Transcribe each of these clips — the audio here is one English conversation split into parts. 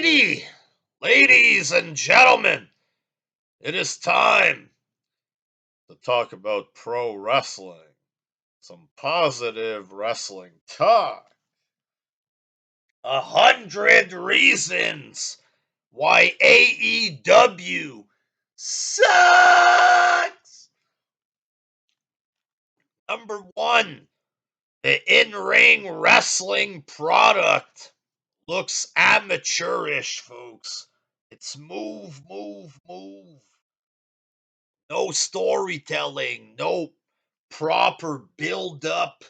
Alrighty, ladies and gentlemen, it is time to talk about pro wrestling. Some positive wrestling talk. 100 reasons why AEW sucks. Number one, the in-ring wrestling product looks amateurish, folks. It's move, move, move. No storytelling, no proper build up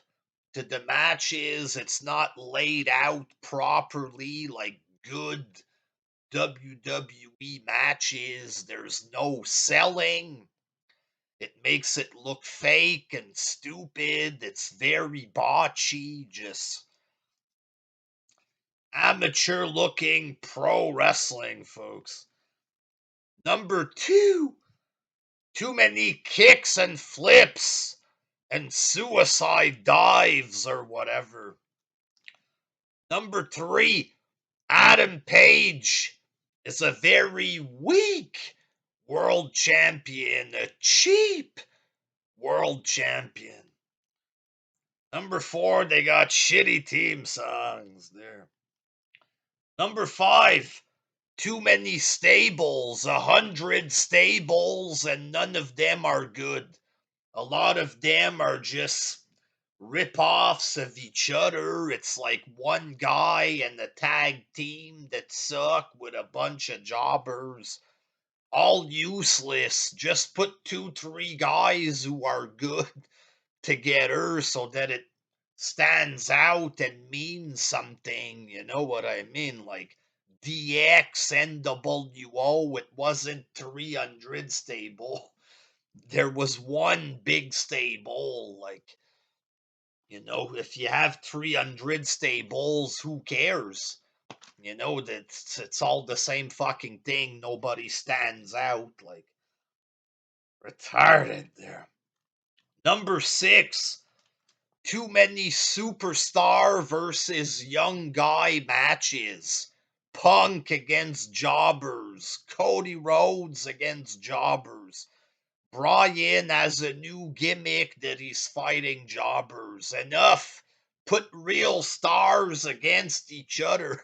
to the matches. It's not laid out properly like good WWE matches. There's no selling. It makes it look fake and stupid. It's very botchy, just amateur looking pro wrestling, folks. Number two, too many kicks and flips and suicide dives or whatever. Number three, Adam Page is a very weak world champion, a cheap world champion. Number four, they got shitty team songs there. Number five, too many stables, 100 stables, and none of them are good. A lot of them are just rip-offs of each other. It's like one guy and a tag team that suck with a bunch of jobbers. All useless. Just put 2, 3 guys who are good together so that it stands out and means something. You know what I mean? Like DX, NWO, it wasn't 300 stable. There was one big stable. Like, if you have 300 stables, who cares? That it's all the same fucking thing. Nobody stands out. Like, retarded there. Number six, too many superstar versus young guy matches. Punk against jobbers. Cody Rhodes against jobbers. Brian has a new gimmick that he's fighting jobbers. Enough. Put real stars against each other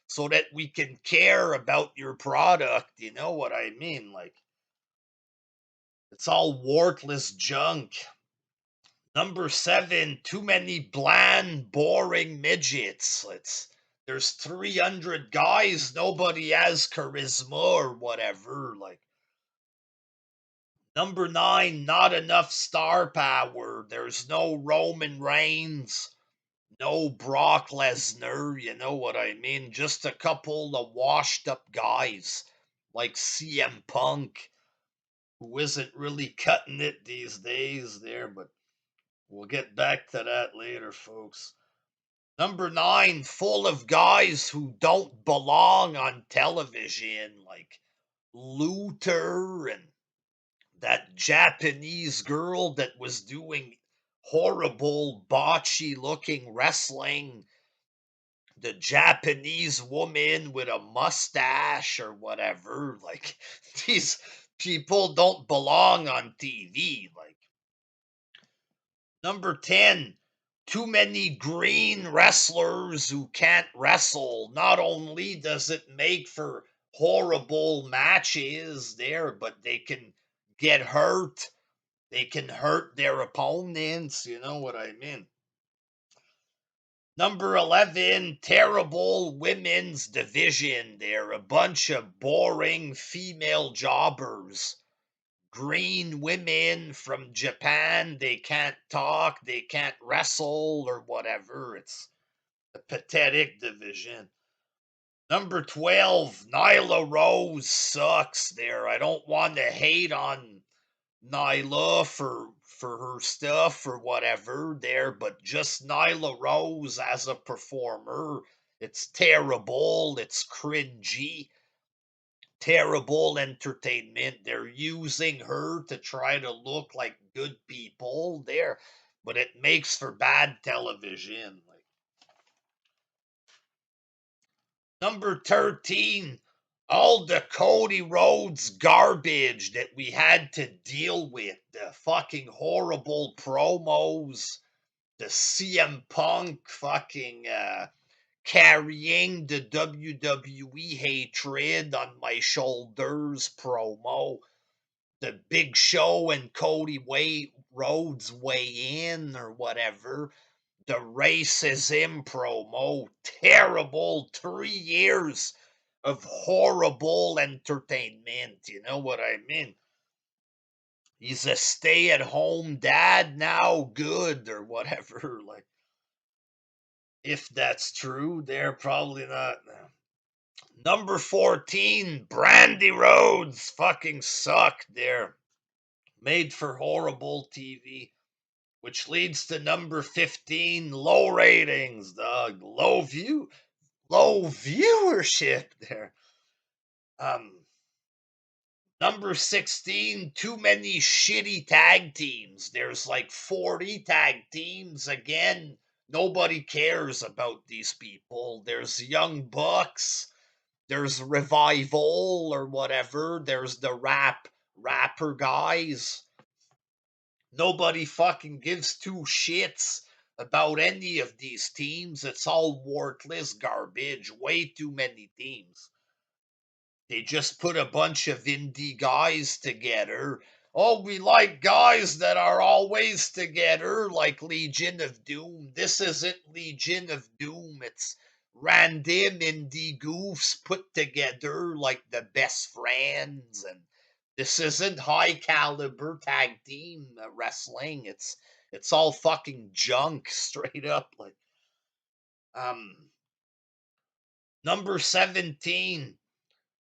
so that we can care about your product. You know what I mean? Like, it's all worthless junk. Number seven, too many bland, boring midgets. There's 300 guys, nobody has charisma or whatever. Like, number nine, not enough star power. There's no Roman Reigns, no Brock Lesnar, you know what I mean? Just a couple of washed up guys like CM Punk, who isn't really cutting it these days there, but we'll get back to that later, folks. Number nine, full of guys who don't belong on television, like Luther and that Japanese girl that was doing horrible, botchy looking wrestling, the Japanese woman with a mustache or whatever. Like, these people don't belong on TV. Like, number 10, too many green wrestlers who can't wrestle. Not only does it make for horrible matches there, but they can get hurt. They can hurt their opponents. You know what I mean? Number 11, terrible women's division. They're a bunch of boring female jobbers. Green women from Japan. They can't talk, they can't wrestle or whatever. It's a pathetic division. Number 12, Nyla Rose sucks there. I don't want to hate on Nyla for her stuff or whatever there, but just Nyla Rose as a performer, it's terrible, it's cringy, terrible entertainment. They're using her to try to look like good people there, but it makes for bad television. Like, Number 13, all the Cody Rhodes garbage that we had to deal with. The fucking horrible promos. The CM Punk fucking carrying the WWE hatred on my shoulders promo. The Big Show and Cody Rhodes weigh in or whatever. The racism promo, terrible 3 years of horrible entertainment. You know what I mean? He's a stay-at-home dad now, good or whatever. Like, if that's true, they're probably not. Number 14, Brandy Rhodes fucking suck. They're made for horrible TV. Which leads to number 15, low ratings, dog. Low viewership there. Number 16, too many shitty tag teams. There's like 40 tag teams. Again, nobody cares about these people. There's Young Bucks, there's Revival or whatever, there's the rapper guys. Nobody fucking gives two shits about any of these teams. It's all worthless garbage. Way too many teams. They just put a bunch of indie guys together. Oh, we like guys that are always together, like Legion of Doom. This isn't Legion of Doom. It's random indie goofs put together like the best friends. And this isn't high caliber tag team wrestling. It's all fucking junk, straight up. Like, number 17.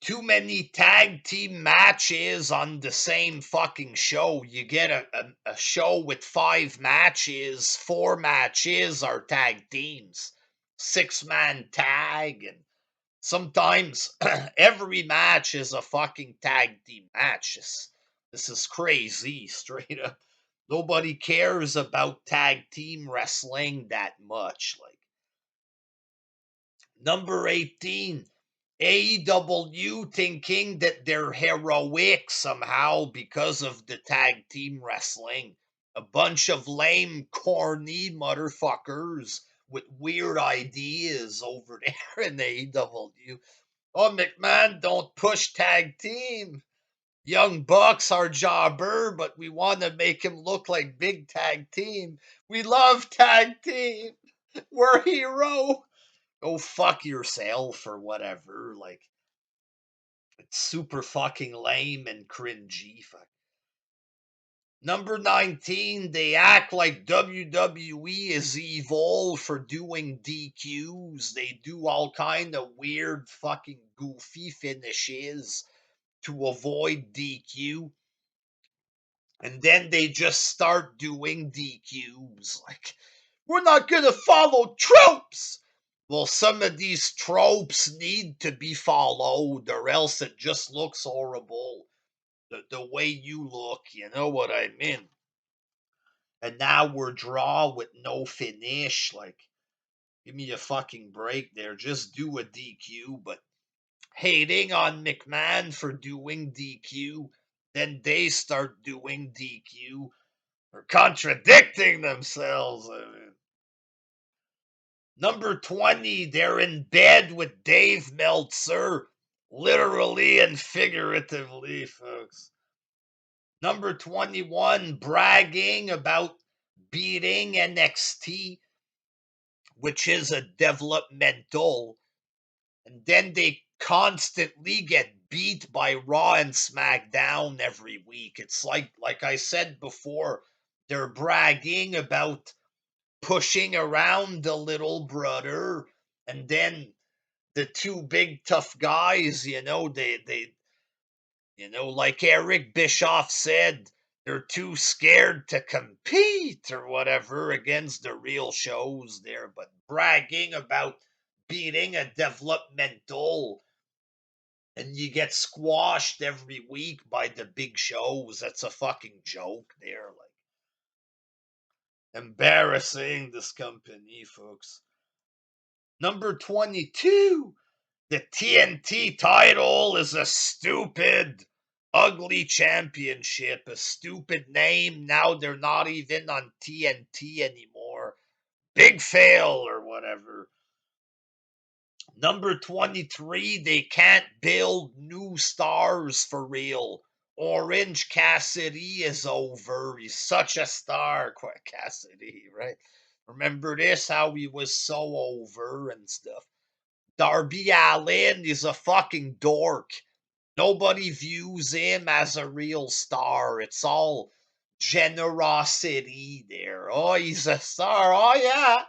Too many tag team matches on the same fucking show. You get a show with 5 matches, 4 matches are tag teams, 6-man tag, and sometimes every match is a fucking tag team match. This is crazy, straight up. Nobody cares about tag team wrestling that much. Like, number 18, AEW thinking that they're heroic somehow because of the tag team wrestling. A bunch of lame, corny motherfuckers with weird ideas over there in AEW. Oh, McMahon, don't push tag team. Young Bucks are jobber, but we want to make him look like big tag team. We love tag team. We're hero. Go fuck yourself or whatever. Like, it's super fucking lame and cringy. Fuck. Number 19, they act like WWE is evil for doing DQs. They do all kind of weird fucking goofy finishes to avoid DQ. And then they just start doing DQs. Like, we're not going to follow tropes. Well, some of these tropes need to be followed, or else it just looks horrible. The way you look, you know what I mean? And now we're draw with no finish. Like, give me a fucking break there. Just do a DQ, but hating on McMahon for doing DQ, then they start doing DQ or contradicting themselves. I mean. Number 20, they're in bed with Dave Meltzer, literally and figuratively, folks. Number 21, bragging about beating NXT, which is a developmental, and then they constantly get beat by Raw and SmackDown every week. It's like I said before, they're bragging about pushing around the little brother, and then the two big tough guys, they like Eric Bischoff said, they're too scared to compete or whatever against the real shows there, but bragging about beating a developmental and you get squashed every week by the big shows. That's a fucking joke there. Like, embarrassing, this company, folks. Number 22, The TNT title is a stupid, ugly championship, a stupid name. Now they're not even on TNT anymore. Big fail or whatever. Number 23, they can't build new stars for real. Orange Cassidy is over. He's such a star, Cassidy, right? Remember this, how he was so over and stuff. Darby Allin is a fucking dork. Nobody views him as a real star. It's all generosity there. Oh, he's a star. Oh, yeah.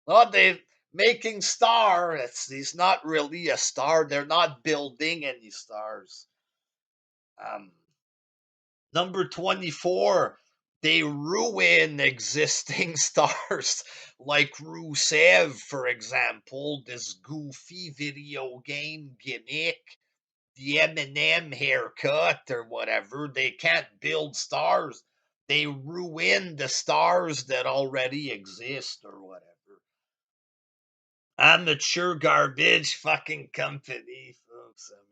Oh, they're making star. He's not really a star. They're not building any stars. Um, Number 24, they ruin existing stars like Rusev, for example, this goofy video game gimmick, the Eminem haircut or whatever. They can't build stars. They ruin the stars that already exist or whatever. Amateur garbage fucking company, folks. I mean,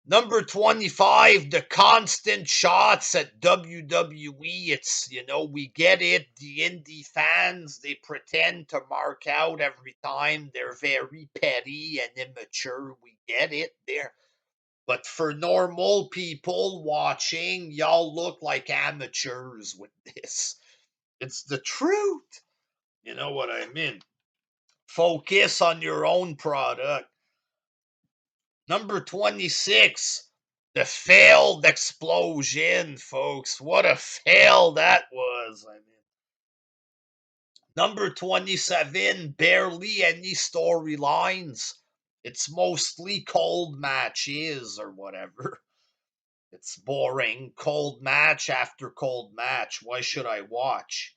number 25, the constant shots at WWE. It's, we get it. The indie fans, they pretend to mark out every time. They're very petty and immature. We get it there. But for normal people watching, y'all look like amateurs with this. It's the truth. You know what I mean? Focus on your own product. Number 26, the failed explosion, folks. What a fail that was. I mean, number 27, barely any storylines. It's mostly cold matches or whatever. It's boring. Cold match after cold match. Why should I watch?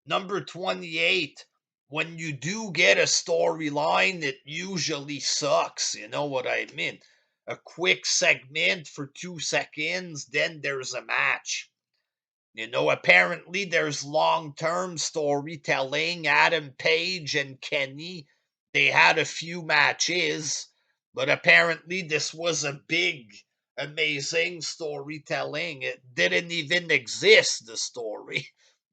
Number 28, when you do get a storyline, it usually sucks. You know what I mean? A quick segment for 2 seconds, then there's a match. Apparently there's long-term storytelling. Adam Page and Kenny, they had a few matches, but apparently this was a big, amazing storytelling. It didn't even exist, the story.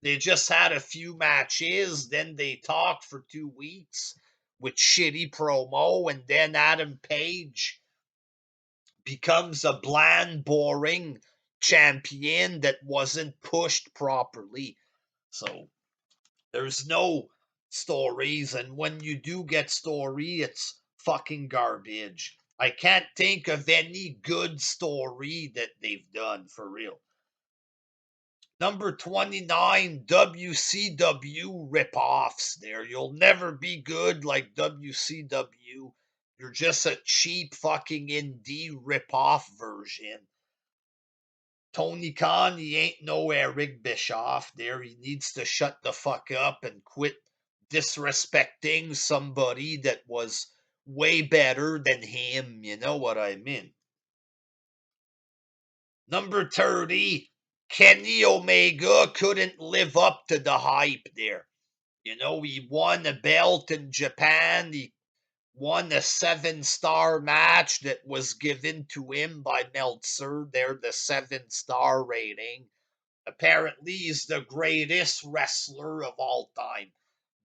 They just had a few matches, then they talked for 2 weeks with shitty promo, and then Adam Page becomes a bland, boring champion that wasn't pushed properly. So there's no stories, and when you do get story, it's fucking garbage. I can't think of any good story that they've done for real. Number 29, WCW ripoffs there. You'll never be good like WCW. You're just a cheap fucking indie ripoff version. Tony Khan, he ain't no Eric Bischoff there. He needs to shut the fuck up and quit disrespecting somebody that was way better than him. You know what I mean? Number 30, Kenny Omega couldn't live up to the hype there. He won a belt in Japan. He won a 7-star match that was given to him by Meltzer. They're the 7-star rating. Apparently, he's the greatest wrestler of all time.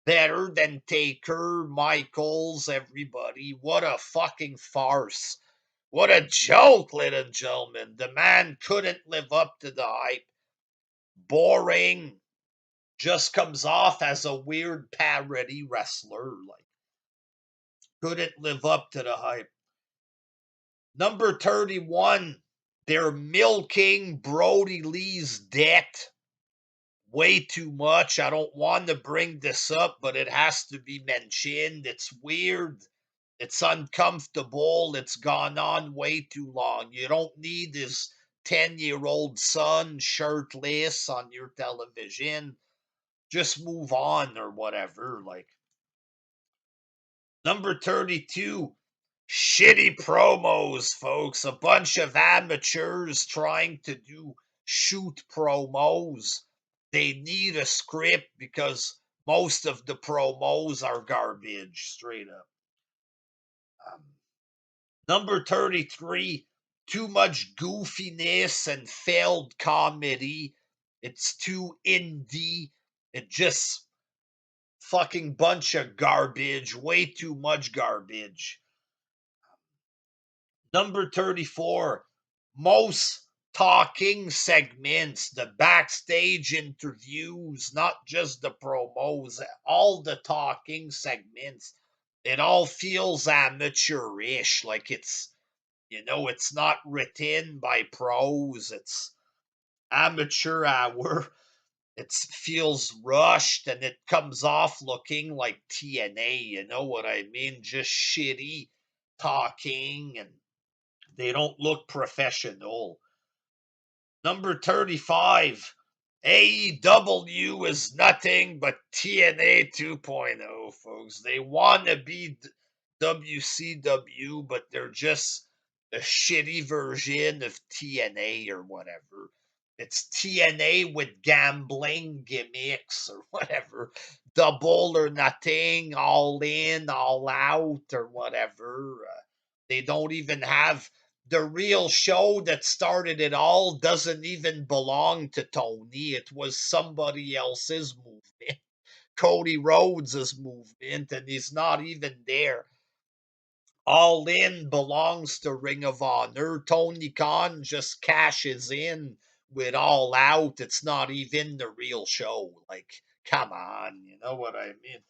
Better than Taker, Michaels, everybody. What a fucking farce. What a joke, ladies and gentlemen. The man couldn't live up to the hype. Boring. Just comes off as a weird parody wrestler. Like, couldn't live up to the hype. Number 31, they're milking Brody Lee's debt way too much. I don't want to bring this up, but it has to be mentioned. It's weird. It's uncomfortable. It's gone on way too long. You don't need his 10-year-old son shirtless on your television. Just move on or whatever. Like, number 32, shitty promos, folks. A bunch of amateurs trying to do shoot promos. They need a script because most of the promos are garbage, straight up. Um, Number 33, too much goofiness and failed comedy. It's too indie. It just fucking bunch of garbage, way too much garbage. Number 34, most talking segments, the backstage interviews, not just the promos, all the talking segments. It all feels amateurish, like it's not written by pros, it's amateur hour. It feels rushed and it comes off looking like TNA, you know what I mean? Just shitty talking and they don't look professional. Number 35, AEW is nothing but TNA 2.0, folks. They want to be WCW, but they're just a shitty version of TNA or whatever. It's TNA with gambling gimmicks or whatever. Double or nothing, all in, all out, or whatever. They don't even have the real show that started it all doesn't even belong to Tony. It was somebody else's movement, Cody Rhodes' movement, and he's not even there. All In belongs to Ring of Honor. Tony Khan just cashes in with All Out. It's not even the real show. Like, come on, you know what I mean?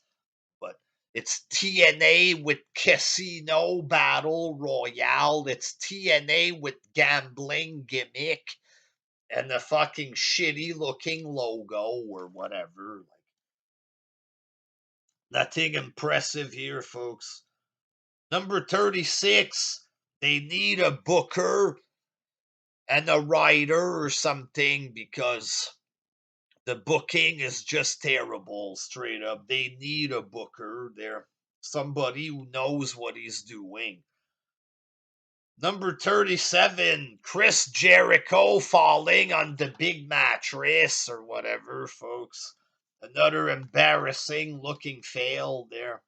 But it's TNA with Casino Battle Royale. It's TNA with gambling gimmick and the fucking shitty looking logo or whatever. Like, nothing impressive here, folks. Number 36, they need a booker and a writer or something because the booking is just terrible, straight up. They need a booker. They're somebody who knows what he's doing. Number 37, Chris Jericho falling on the big mattress or whatever, folks. Another embarrassing looking fail there.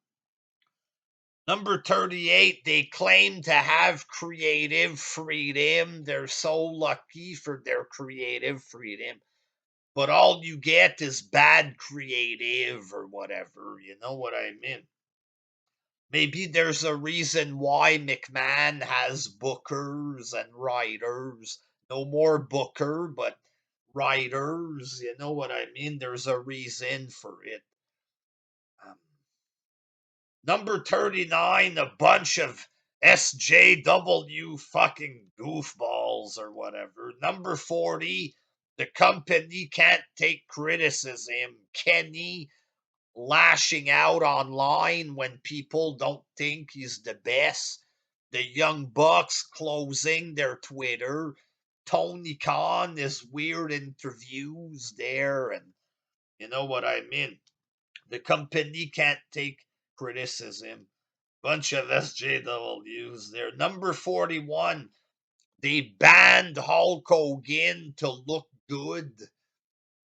Number 38, they claim to have creative freedom. They're so lucky for their creative freedom. But all you get is bad creative or whatever. You know what I mean? Maybe there's a reason why McMahon has bookers and writers. No more booker, but writers. You know what I mean? There's a reason for it. Um, Number 39, a bunch of SJW fucking goofballs or whatever. Number 40, the company can't take criticism. Kenny lashing out online when people don't think he's the best. The Young Bucks closing their Twitter. Tony Khan is weird interviews there, and you know what I mean. The company can't take criticism. Bunch of SJWs there. Number 41, they banned Hulk Hogan to look good.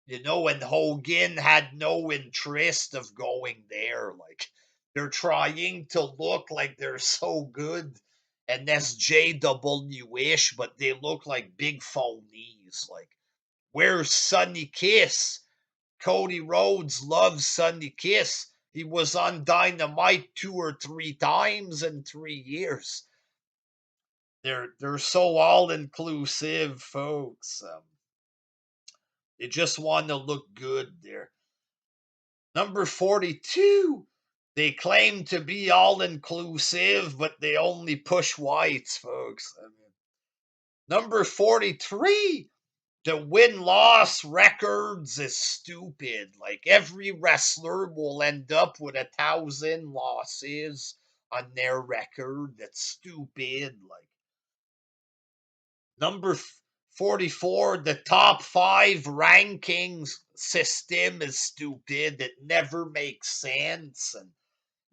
And Hogan had no interest of going there. Like, they're trying to look like they're so good and SJW-ish, but they look like big phonies. Like, where's Sonny Kiss? Cody Rhodes loves Sonny Kiss. He was on Dynamite 2 or 3 times in 3 years. They're so all inclusive, folks. They just want to look good there. Number 42, they claim to be all inclusive, but they only push whites, folks. Number 43, the win-loss records is stupid. Like, every wrestler will end up with 1,000 losses on their record. That's stupid. Like, number 44, the top 5 rankings system is stupid. It never makes sense. And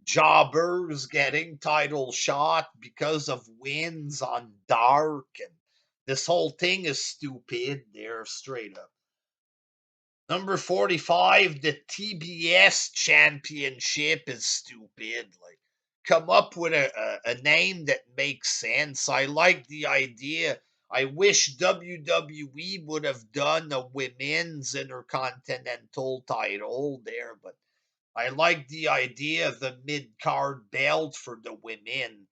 jobbers getting title shot because of wins on dark, and this whole thing is stupid. They're straight up. Number 45, the TBS Championship is stupid. Like, come up with a name that makes sense. I like the idea. I wish WWE would have done a women's intercontinental title there, but I like the idea of the mid card belt for the women.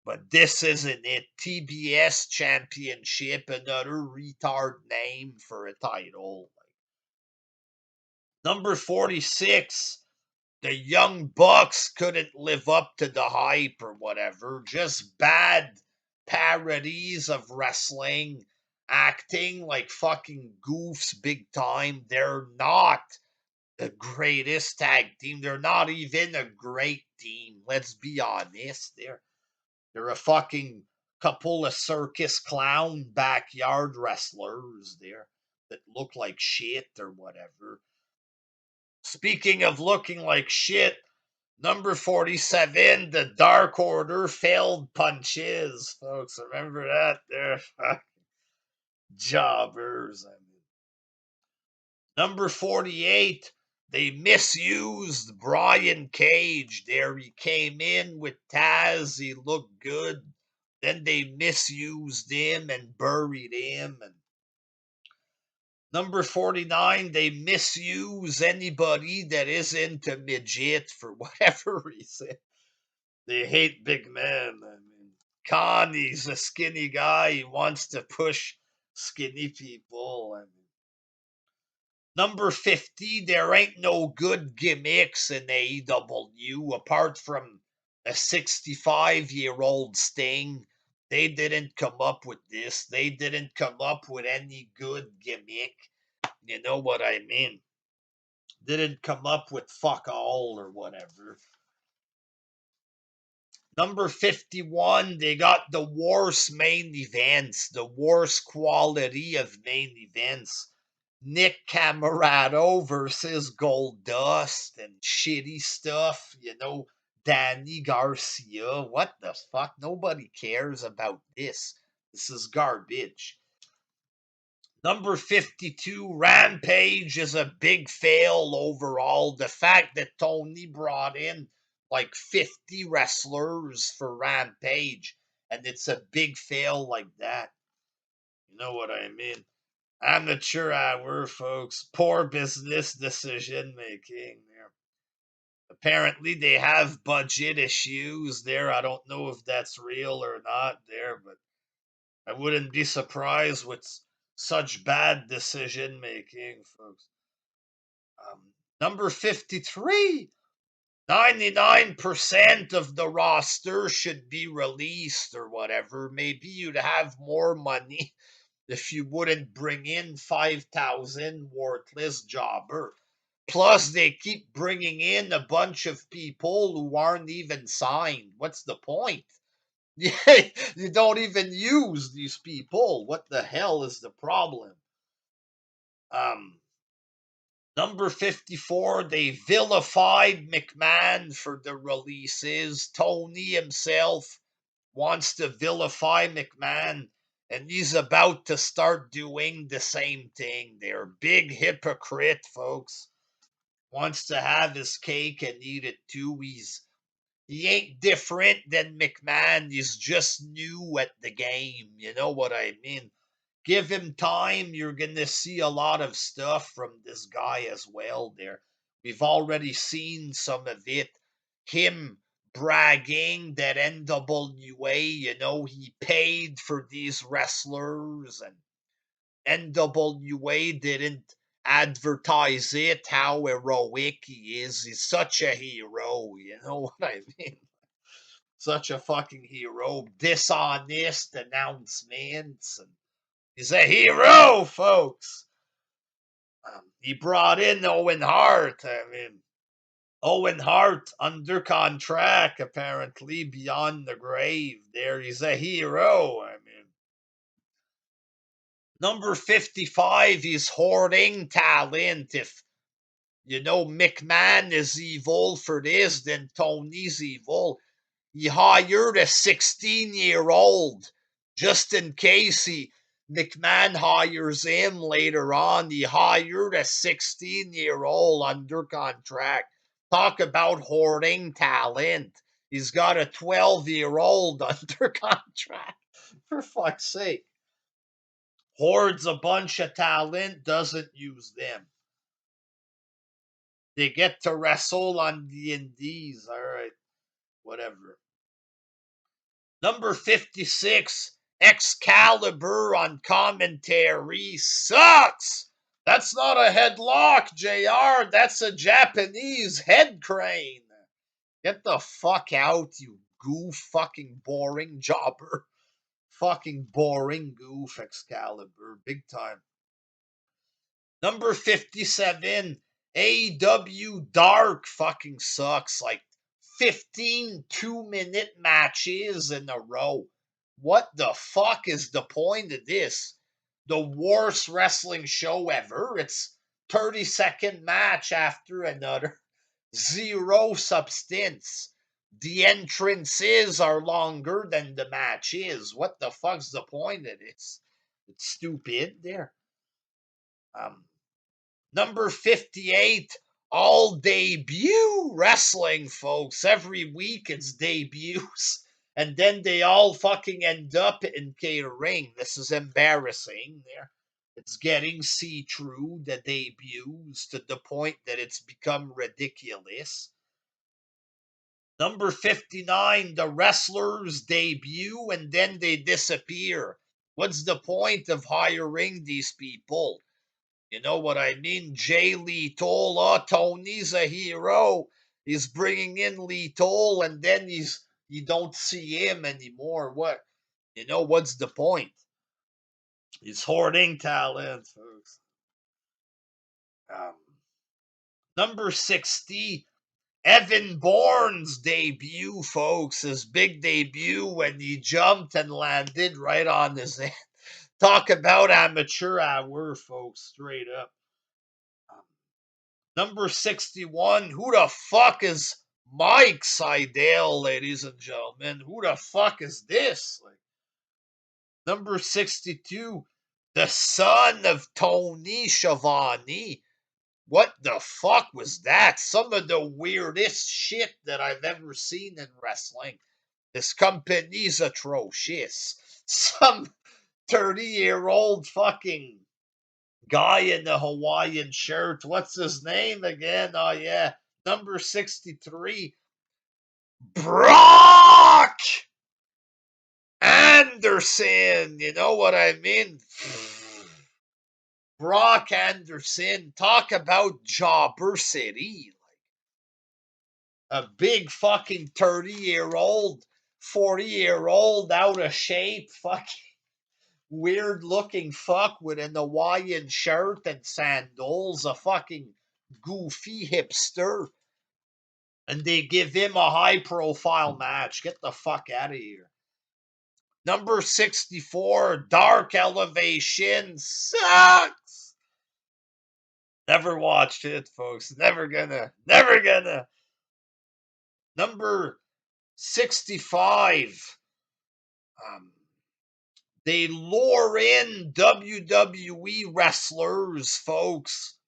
But this isn't it. TBS Championship, another retard name for a title. Number 46, the Young Bucks couldn't live up to the hype or whatever. Just bad parodies of wrestling, acting like fucking goofs big time. They're not the greatest tag team. They're not even a great team. Let's be honest. They're a fucking couple of circus clown backyard wrestlers there that look like shit or whatever. Speaking of looking like shit, number 47, the Dark Order failed punches. Folks, remember that? They're jobbers. I mean, number 48, they misused Brian Cage there. He came in with Taz, he looked good. Then they misused him and buried him. And number 49, they misuse anybody that isn't a midget for whatever reason. They hate big men. I mean, Connie's a skinny guy. He wants to push skinny people. I mean, number 50, there ain't no good gimmicks in AEW apart from a 65-year-old Sting. They didn't come up with this. They didn't come up with any good gimmick. You know what I mean? Didn't come up with fuck all or whatever. Number 51, they got the worst main events, the worst quality of main events. Nick Camarado versus Goldust and shitty stuff, Danny Garcia. What the fuck? Nobody cares about this. This is garbage. Number 52, Rampage is a big fail overall. The fact that Tony brought in like 50 wrestlers for Rampage and it's a big fail like that. You know what I mean? Amateur hour, folks. Poor business decision making there. Apparently, they have budget issues there. I don't know if that's real or not there, but I wouldn't be surprised with such bad decision making, folks. Number 53, 99% of the roster should be released or whatever. Maybe you'd have more money if you wouldn't bring in 5,000 worthless jobber. Plus, they keep bringing in a bunch of people who aren't even signed. What's the point? Yeah, you don't even use these people. What the hell is the problem? Um, Number 54, they vilified McMahon for the releases. Tony himself wants to vilify McMahon, and he's about to start doing the same thing. They're big hypocrite, folks. Wants to have his cake and eat it too. He ain't different than McMahon. He's just new at the game. You know what I mean? Give him time. You're going to see a lot of stuff from this guy as well there. We've already seen some of it. Him bragging that NWA, he paid for these wrestlers and NWA didn't advertise it, how heroic he is. He's such a hero, you know what I mean? Such a fucking hero. Dishonest announcements. And he's a hero, folks. He brought in Owen Hart. I mean, Owen Hart under contract, apparently, beyond the grave. There, he's a hero. I mean, number 55, he's hoarding talent. If McMahon is evil for this, then Tony's evil. He hired a 16-year-old just in case McMahon hires him later on. He hired a 16-year-old under contract. Talk about hoarding talent. He's got a 12-year-old under contract. For fuck's sake. Hoards a bunch of talent, doesn't use them. They get to wrestle on the indies. All right, whatever. Number 56, Excalibur on commentary sucks. That's not a headlock, JR. That's a Japanese head crane. Get the fuck out, you goof, fucking boring jobber. Fucking boring goof, Excalibur. Big time. Number 57, AEW Dark fucking sucks. Like 15 2-minute matches in a row. What the fuck is the point of this? The worst wrestling show ever. It's 30-second match after another. Zero substance. The entrances are longer than the matches. What the fuck's the point of this? It's stupid there. Number 58, all debut wrestling, folks. Every week it's debuts. And then they all fucking end up in catering. This is embarrassing. It's getting see-through, the debuts, to the point that it's become ridiculous. Number 59, the wrestlers debut and then they disappear. What's the point of hiring these people? You know what I mean? Jay Lethal, Tony's a hero. He's bringing in Lethal, and then you don't see him anymore. What? What's the point? He's hoarding talent, folks. Um, Number 60, Evan Bourne's debut, folks. His big debut when he jumped and landed right on his head. Talk about amateur hour, folks, straight up. Number 61, who the fuck is Mike Seidel, ladies and gentlemen? Who the fuck is this? Number 62, the son of Tony Schiavone. What the fuck was that? Some of the weirdest shit that I've ever seen in wrestling. This company's atrocious. Some 30-year-old fucking guy in the Hawaiian shirt. What's his name again? Oh, yeah. Number 63. Brock Anderson. You know what I mean? Brock Anderson. Talk about Jobber City. A big fucking 30-year-old, 40-year-old out of shape, fucking weird looking fuck with an Hawaiian shirt and sandals, a fucking goofy hipster, and they give him a high profile match. Get the fuck out of here. Number 64, Dark Elevation sucks. Never watched it, folks. Never gonna. Never gonna. Number 65. They lure in WWE wrestlers, folks,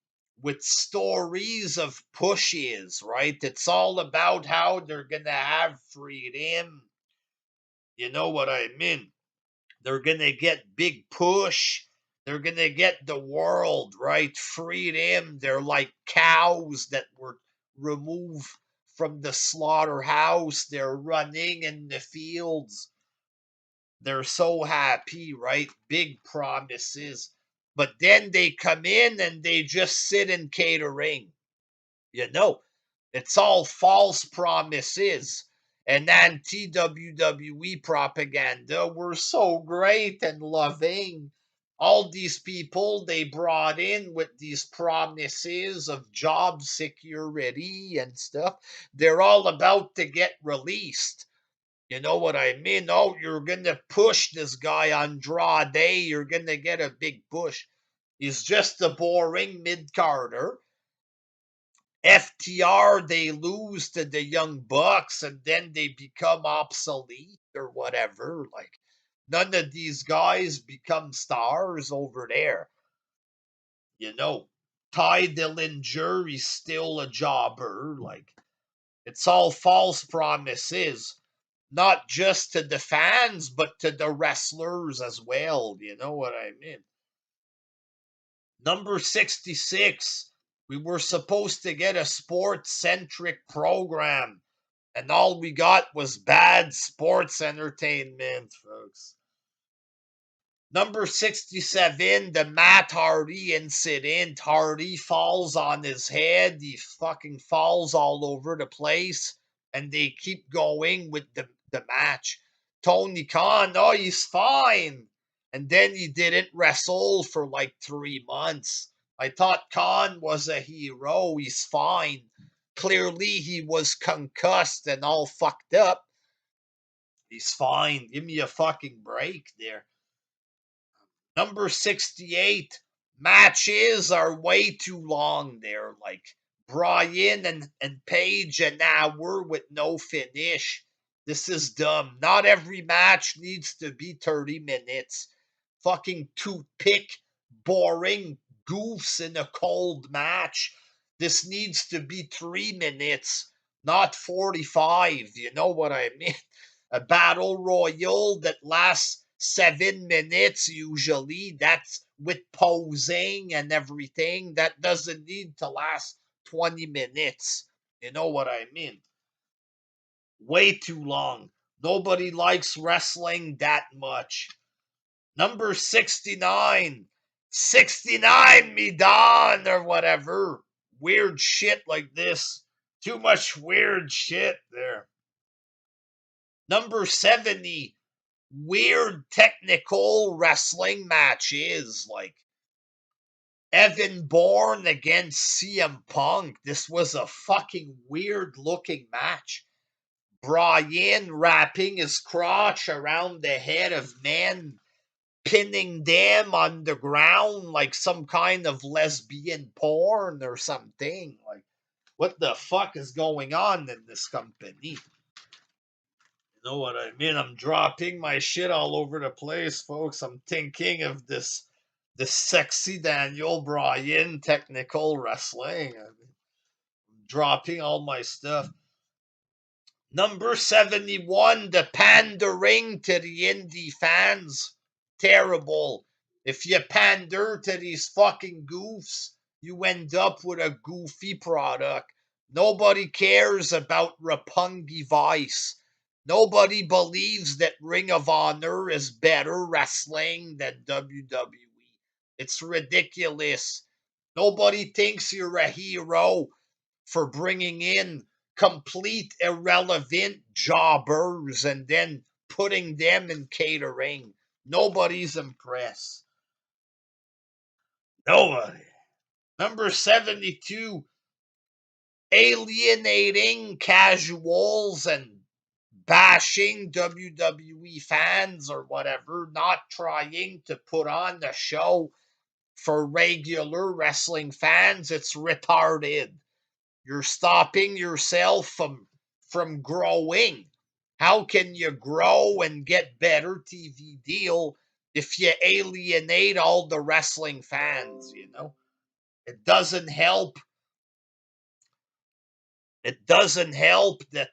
with stories of pushes, right? It's all about how they're going to have freedom. You know what I mean? They're going to get big push. They're going to get the world, right? Freedom. They're like cows that were removed from the slaughterhouse. They're running in the fields. They're so happy, right? Big promises. But then they come in and they just sit in catering. It's all false promises and anti WWE propaganda. We're so great and loving. All these people they brought in with these promises of job security and stuff, they're all about to get released. You know what I mean? Oh, you're going to push this guy Andrade. You're going to get a big push. He's just a boring mid-carder. FTR, they lose to the Young Bucks and then they become obsolete or whatever. none of these guys become stars over there. You know, Ty Dillinger, he's still a jobber. Like, it's all false promises, not just to the fans, but to the wrestlers as well. You know what I mean? Number 66, we were supposed to get a sports centric program, and all we got was bad sports entertainment, folks. Number 67, the Matt Hardy incident. Hardy falls on his head. He fucking falls all over the place. And they keep going with the match. Tony Khan, oh, he's fine. And then he didn't wrestle for like 3 months. I thought Khan was a hero. He's fine. Clearly, he was concussed and all fucked up. He's fine. Give me a fucking break there. Number 68, matches are way too long there. Like Brian and Paige an hour with no finish. This is dumb. Not every match needs to be 30 minutes. Fucking toothpick, boring goofs in a cold match. This needs to be 3 minutes, not 45. You know what I mean? A battle royal that lasts 7 minutes usually. That's with posing and everything. That doesn't need to last 20 minutes. You know what I mean? Way too long. Nobody likes wrestling that much. Number 69. 69 me Don or whatever. Weird shit like this. Too much weird shit there. Number 70. Weird technical wrestling matches like Evan Bourne against CM Punk. This was a fucking weird looking match. Brian wrapping his crotch around the head of men, pinning them on the ground like some kind of lesbian porn or something. Like, what the fuck is going on in this company? You know what I mean? I'm dropping my shit all over the place, folks. I'm thinking of this sexy Daniel Bryan technical wrestling. I'm dropping all my stuff. Number 71, the pandering to the indie fans. Terrible. If you pander to these fucking goofs, you end up with a goofy product. Nobody cares about Roppongi Vice. Nobody believes that Ring of Honor is better wrestling than WWE. It's ridiculous. Nobody thinks you're a hero for bringing in complete irrelevant jobbers and then putting them in catering. Nobody's impressed. Nobody. Number 72, alienating casuals and bashing WWE fans or whatever, not trying to put on the show for regular wrestling fans. It's retarded. You're stopping yourself from growing. How can you grow and get better TV deal if you alienate all the wrestling fans, you know? It doesn't help. It doesn't help that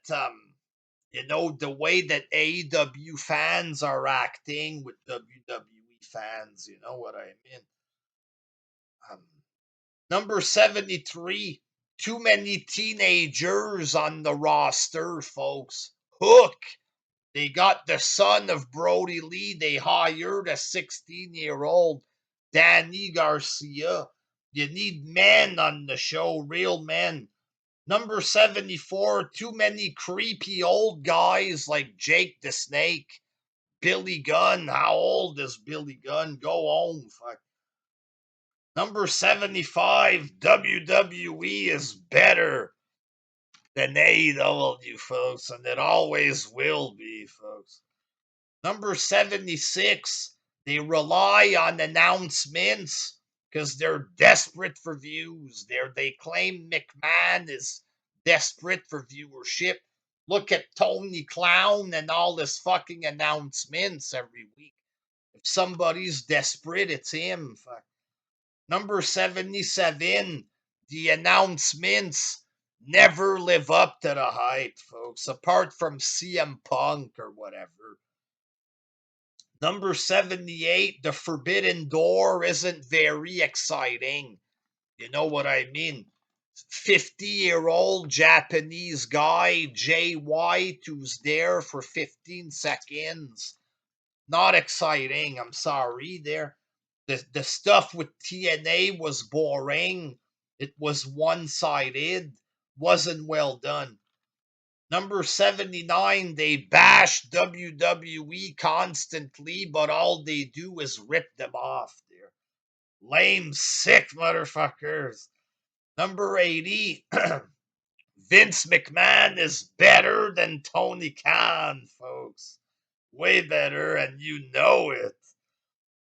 the way that AEW fans are acting with WWE fans, you know what I mean? Um, Number 73, too many teenagers on the roster, folks. Hook. They got the son of Brody Lee. They hired a 16-year-old Danny Garcia. You need men on the show, real men. Number 74, too many creepy old guys like Jake the Snake. Billy Gunn. How old is Billy Gunn? Go home. Fuck. Number 75, WWE is better than AEW, folks, and it always will be, folks. Number 76, they rely on announcements because they're desperate for views. They claim McMahon is desperate for viewership. Look at Tony Clown and all his fucking announcements every week. If somebody's desperate, it's him. Fuck. Number 77, the announcements never live up to the hype, folks, apart from CM Punk or whatever. Number 78, the Forbidden Door isn't very exciting. You know what I mean? 50-year-old Japanese guy, Jay White, who's there for 15 seconds. Not exciting, I'm sorry. The stuff with TNA was boring. It was one-sided. Wasn't well done. Number 79, they bash WWE constantly, but all they do is rip them off. They're lame, sick motherfuckers. Number 80, Vince McMahon is better than Tony Khan, folks. Way better, and you know it.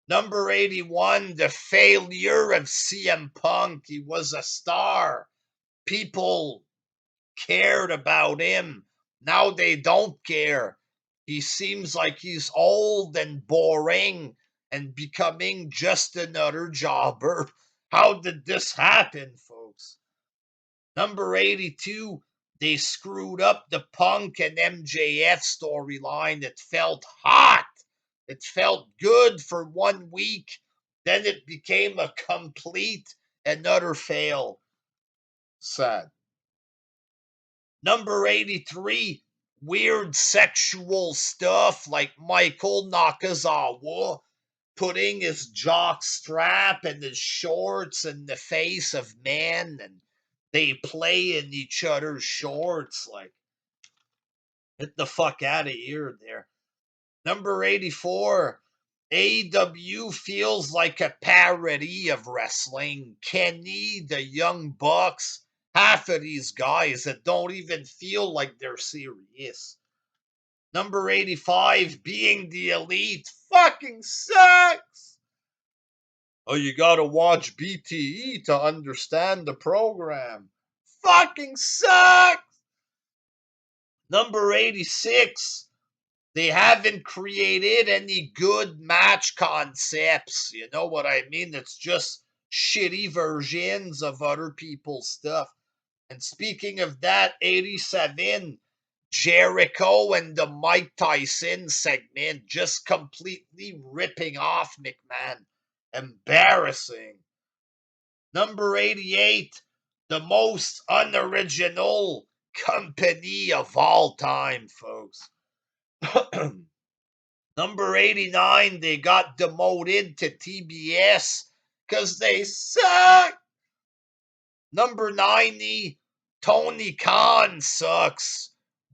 Number 81, the failure of CM Punk. He was a star. People cared about him. Now they don't care. He seems like he's old and boring and becoming just another jobber. How did this happen, folks? Number 82, they screwed up the Punk and MJF storyline. It felt hot. It felt good for 1 week. Then it became a complete and utter fail. Sad. Number 83, weird sexual stuff like Michael Nakazawa putting his jock strap and his shorts in the face of men, and they play in each other's shorts. Like, get the fuck out of here there. Number 84, AEW feels like a parody of wrestling. Kenny, the Young Bucks, half of these guys that don't even feel like they're serious. Number 85, being the elite fucking sucks. Oh, you gotta watch BTE to understand the program. Fucking sucks. Number 86, they haven't created any good match concepts. You know what I mean? It's just shitty versions of other people's stuff. And speaking of that, 87, Jericho and the Mike Tyson segment just completely ripping off McMahon. Embarrassing. Number 88, the most unoriginal company of all time, folks. Number 89, they got demoted to TBS because they suck. Number 90, Tony Khan sucks.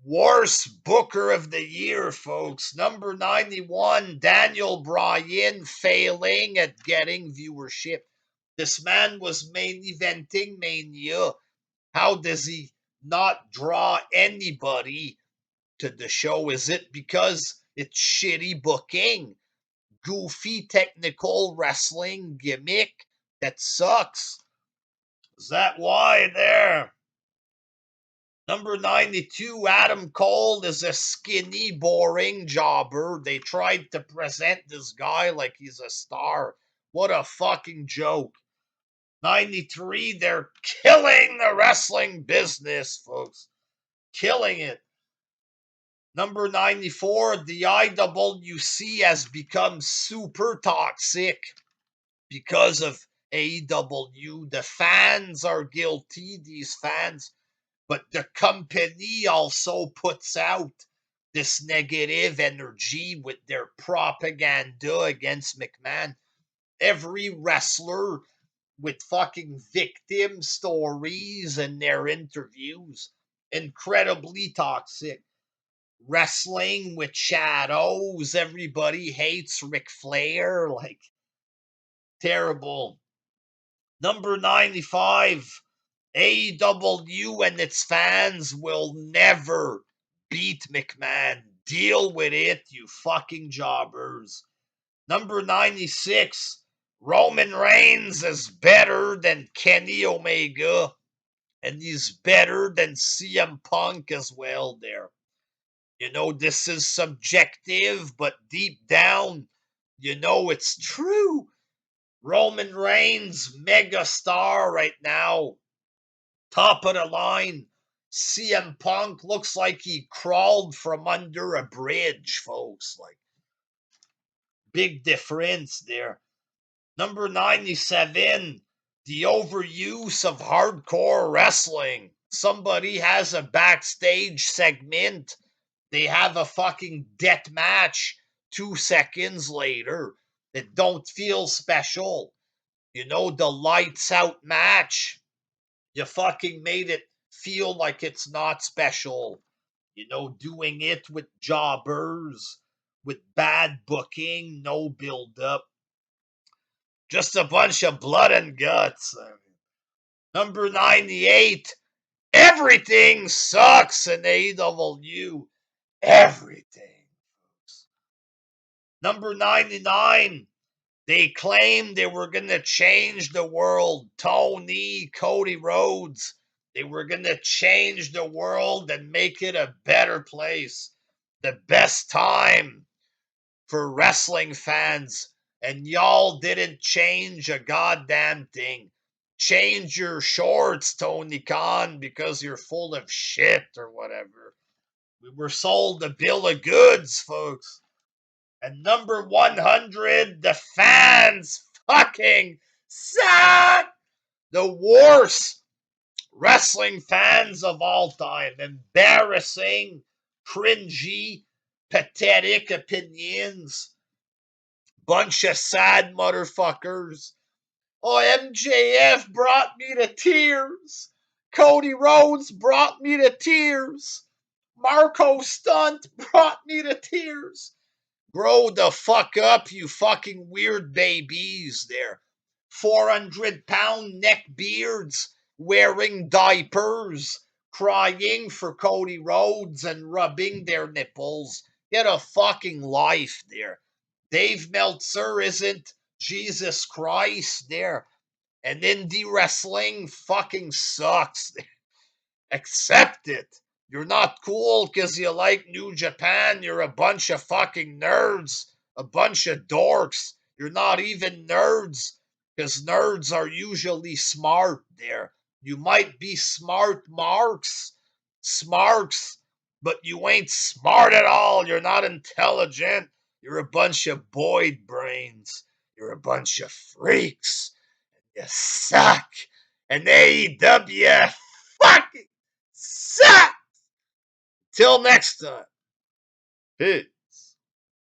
Worst booker of the year, folks. Number 91, Daniel Bryan failing at getting viewership. This man was main eventing Mania. How does he not draw anybody to the show? Is it because it's shitty booking? Goofy technical wrestling gimmick that sucks? Is that why there? Number 92, Adam Cole is a skinny, boring jobber. They tried to present this guy like he's a star. What a fucking joke. 93, they're killing the wrestling business, folks. Killing it. Number 94, the IWC has become super toxic because of AEW. The fans are guilty, these fans, but the company also puts out this negative energy with their propaganda against McMahon. Every wrestler with fucking victim stories in their interviews. Incredibly toxic. Wrestling with shadows. Everybody hates Ric Flair. Like, terrible. Number 95. AEW and its fans will never beat McMahon. Deal with it, you fucking jobbers. Number 96. Roman Reigns is better than Kenny Omega. and he's better than CM Punk as well there. You know, this is subjective, but deep down, you know it's true. Roman Reigns, mega star right now, top of the line. CM Punk looks like he crawled from under a bridge, folks. Like, big difference there. Number 97, the overuse of hardcore wrestling. Somebody has a backstage segment. They have a fucking death match 2 seconds later. It don't feel special. You know, the lights out match. You fucking made it feel like it's not special. You know, doing it with jobbers, with bad booking, no build up. Just a bunch of blood and guts. Number 98, everything sucks in AEW. Everything. Number 99, they claimed they were going to change the world. Tony, Cody Rhodes, they were going to change the world and make it a better place. The best time for wrestling fans. And y'all didn't change a goddamn thing. Change your shorts, Tony Khan, because you're full of shit or whatever. We were sold a bill of goods, folks. And number 100, the fans fucking suck. The worst wrestling fans of all time. Embarrassing, cringy, pathetic opinions. Bunch of sad motherfuckers. Oh, MJF brought me to tears. Cody Rhodes brought me to tears. Marco Stunt brought me to tears. Grow the fuck up, you fucking weird babies there. 400-pound neck beards, wearing diapers, crying for Cody Rhodes and rubbing their nipples. Get a fucking life there. Dave Meltzer isn't Jesus Christ there. And indie wrestling fucking sucks. Accept it. You're not cool because you like New Japan. You're a bunch of fucking nerds. A bunch of dorks. You're not even nerds because nerds are usually smart there. You might be smart smarks, but you ain't smart at all. You're not intelligent. You're a bunch of Boyd brains. You're a bunch of freaks. You suck. And AEW fucking suck. Till next time. Peace.